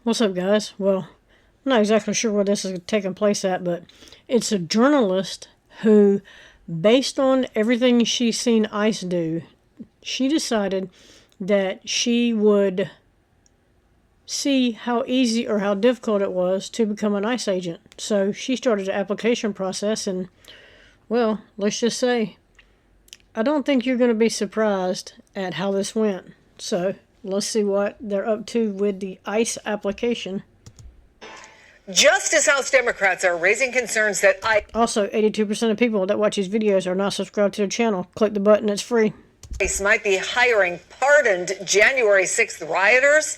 What's up, guys? Well, I'm not exactly sure where this is taking place at, but it's a journalist who, based on everything she's seen ICE do, she decided that she would see how easy or how difficult it was to become an ICE agent. So she started the application process, and, well, let's just say, I don't think you're going to be surprised at how this went. So let's see what they're up to with the ICE application. Just as House Democrats are raising concerns that Also, 82% of people that watch these videos are not subscribed to the channel. Click the button, it's free. ICE might be hiring pardoned January 6th rioters,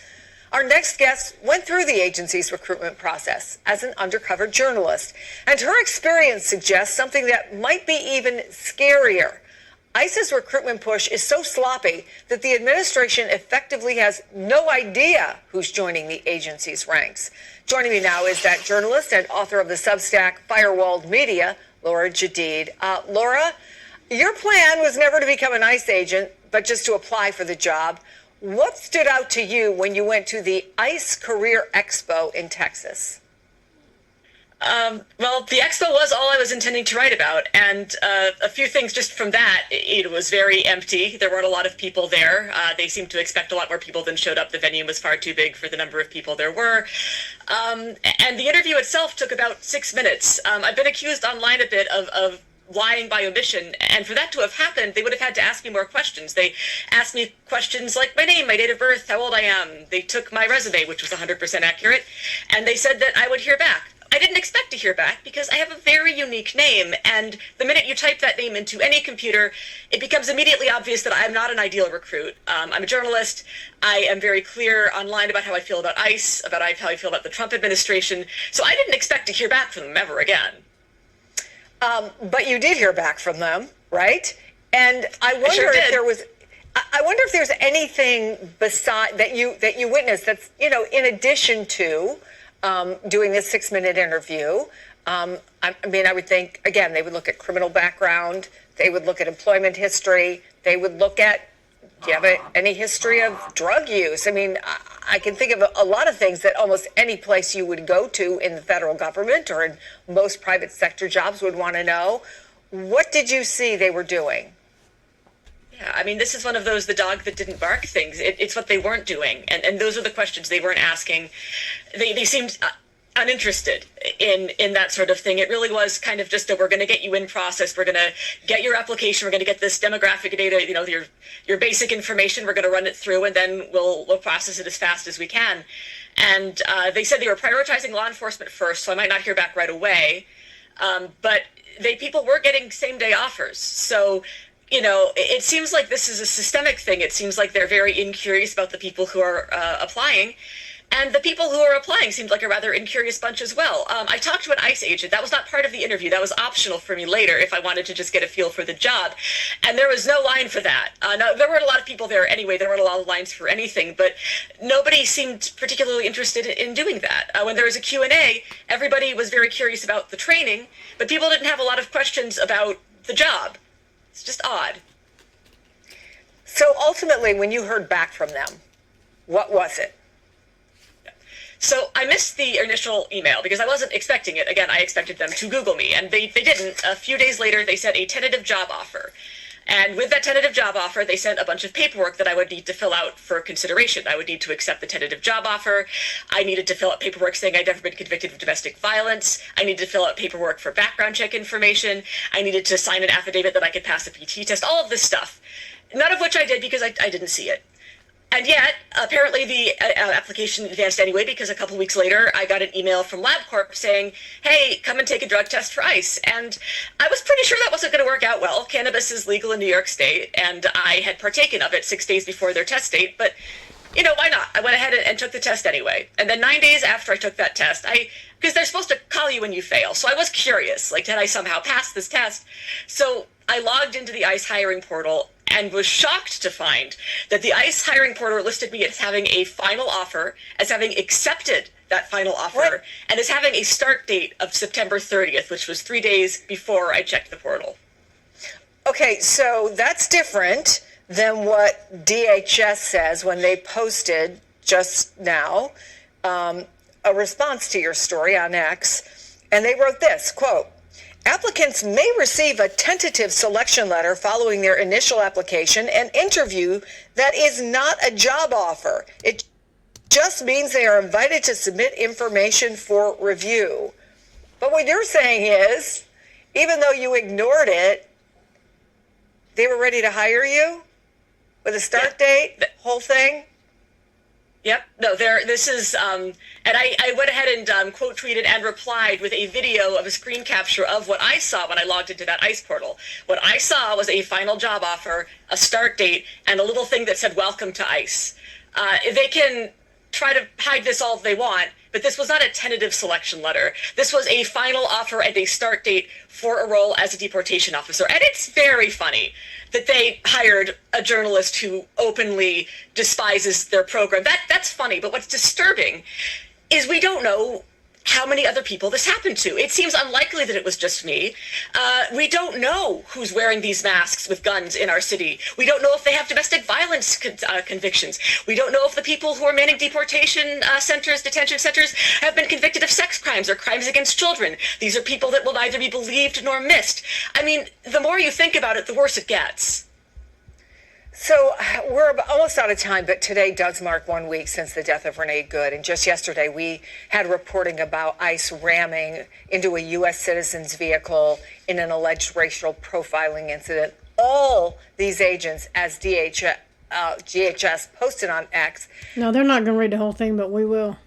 our next guest went through the agency's recruitment process as an undercover journalist, and her experience suggests something that might be even scarier. ICE's recruitment push is so sloppy that the administration effectively has no idea who's joining the agency's ranks. Joining me now is that journalist and author of the Substack Firewalled Media, Laura Jadid. Laura, your plan was never to become an ICE agent, but just to apply for the job. What stood out to you when you went to the ICE Career Expo in Texas? Well, the expo was all I was intending to write about, and a few things just from that. It was very empty. There weren't a lot of people there. They seemed to expect a lot more people than showed up. The venue was far too big for the number of people there were. And the interview itself took about 6 minutes. I've been accused online a bit of lying by omission, and for that to have happened, they would have had to ask me more questions. They asked me questions like my name, my date of birth, how old I am. They took my resume, which was 100% accurate, and they said that I would hear back. I didn't expect to hear back because I have a very unique name, and the minute you type that name into any computer, it becomes immediately obvious that I'm not an ideal recruit. I'm a journalist. I am very clear online about how I feel about ICE, about how I feel about the Trump administration, so I didn't expect to hear back from them ever again. But you did hear back from them, right? And I wonder if there's anything beside that you witnessed that's, in addition to doing this 6-minute interview. I would think, again, they would look at criminal background. They would look at employment history. They would look at, do you have any history of drug use? I can think of a lot of things that almost any place you would go to in the federal government or in most private sector jobs would want to know. What did you see they were doing? Yeah, this is one of those the dog that didn't bark things. It's what they weren't doing. And those are the questions they weren't asking. They seemed uninterested in that sort of thing. It really was kind of just that we're going to get you in process. We're going to get your application. We're going to get this demographic data, your basic information. We're going to run it through, and then we'll process it as fast as we can. And they said they were prioritizing law enforcement first, so I might not hear back right away. But people were getting same-day offers. So it seems like this is a systemic thing. It seems like they're very incurious about the people who are applying. And the people who are applying seemed like a rather incurious bunch as well. I talked to an ICE agent. That was not part of the interview. That was optional for me later if I wanted to just get a feel for the job. And there was no line for that. No, there weren't a lot of people there anyway. There weren't a lot of lines for anything. But nobody seemed particularly interested in doing that. When there was a Q&A, everybody was very curious about the training, but people didn't have a lot of questions about the job. It's just odd. So ultimately, when you heard back from them, what was it? So I missed the initial email because I wasn't expecting it. Again, I expected them to Google me, and they didn't. A few days later, they sent a tentative job offer. And with that tentative job offer, they sent a bunch of paperwork that I would need to fill out for consideration. I would need to accept the tentative job offer. I needed to fill out paperwork saying I'd never been convicted of domestic violence. I needed to fill out paperwork for background check information. I needed to sign an affidavit that I could pass a PT test, all of this stuff. None of which I did because I didn't see it. And yet, apparently the application advanced anyway, because a couple weeks later, I got an email from LabCorp saying, hey, come and take a drug test for ICE. And I was pretty sure that wasn't going to work out well. Cannabis is legal in New York State, and I had partaken of it 6 days before their test date. But, why not? I went ahead and took the test anyway. And then 9 days after I took that test, because they're supposed to call you when you fail. So I was curious, did I somehow pass this test? So I logged into the ICE hiring portal and was shocked to find that the ICE hiring portal listed me as having a final offer, as having accepted that final offer, and as having a start date of September 30th, which was 3 days before I checked the portal. Okay, so that's different than what DHS says when they posted just now a response to your story on X, and they wrote this, quote, applicants may receive a tentative selection letter following their initial application and interview that is not a job offer. It just means they are invited to submit information for review. But what you're saying is, even though you ignored it, they were ready to hire you with a start date, the whole thing? Yep. No, this is, and I went ahead and quote tweeted and replied with a video of a screen capture of what I saw when I logged into that ICE portal. What I saw was a final job offer, a start date, and a little thing that said, welcome to ICE. They can try to hide this all they want, but this was not a tentative selection letter. This was a final offer and a start date for a role as a deportation officer. And it's very funny that they hired a journalist who openly despises their program. That's funny, but what's disturbing is we don't know how many other people this happened to. It seems unlikely that it was just me. We don't know who's wearing these masks with guns in our city. We don't know if they have domestic violence convictions. We don't know if the people who are manning deportation centers, detention centers, have been convicted of sex crimes or crimes against children. These are people that will neither be believed nor missed. I mean, the more you think about it, the worse it gets. So we're almost out of time, but today does mark 1 week since the death of Renee Good. And just yesterday, we had reporting about ICE ramming into a U.S. citizen's vehicle in an alleged racial profiling incident. All these agents, as DHS posted on X. Now, they're not going to read the whole thing, but we will.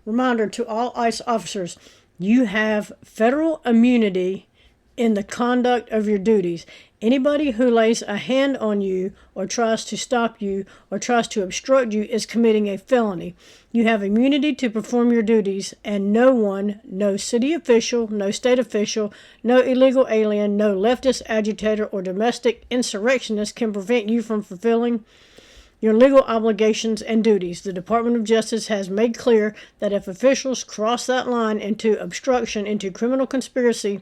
Reminder to all ICE officers, you have federal immunity in the conduct of your duties. Anybody who lays a hand on you or tries to stop you or tries to obstruct you is committing a felony. You have immunity to perform your duties, and no one, no city official, no state official, no illegal alien, no leftist agitator or domestic insurrectionist can prevent you from fulfilling your legal obligations and duties. The Department of Justice has made clear that if officials cross that line into obstruction, into criminal conspiracy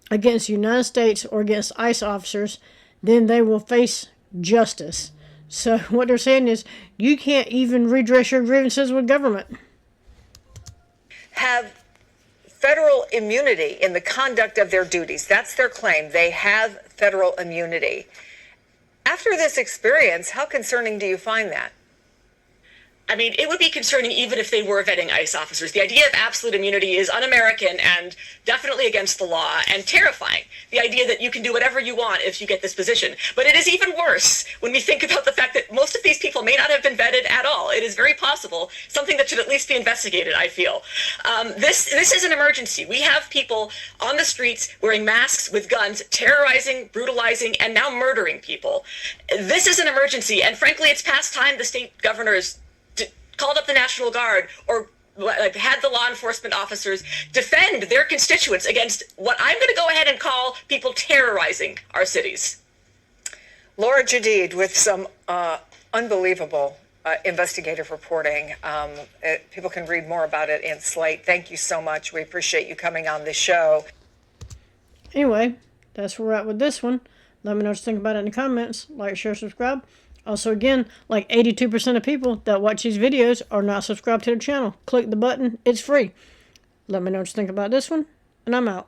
against the United States or against ICE officers, then they will face justice. So what they're saying is you can't even redress your grievances with government. Have federal immunity in the conduct of their duties. That's their claim. They have federal immunity. After this experience, how concerning do you find that? I mean, it would be concerning even if they were vetting ICE officers. The idea of absolute immunity is un-American and definitely against the law and terrifying. The idea that you can do whatever you want if you get this position. But it is even worse when we think about the fact that most of these people may not have been vetted at all. It is very possible, something that should at least be investigated, I feel. This is an emergency. We have people on the streets wearing masks with guns, terrorizing, brutalizing, and now murdering people. This is an emergency, and frankly, it's past time the state governors called up the National Guard or had the law enforcement officers defend their constituents against what I'm going to go ahead and call people terrorizing our cities. Laura Jadid with some unbelievable investigative reporting. People can read more about it in Slate. Thank you so much. We appreciate you coming on the show. Anyway, that's where we're at with this one. Let me know what you think about it in the comments. Like, share, subscribe. Also, again, like 82% of people that watch these videos are not subscribed to the channel. Click the button. It's free. Let me know what you think about this one, and I'm out.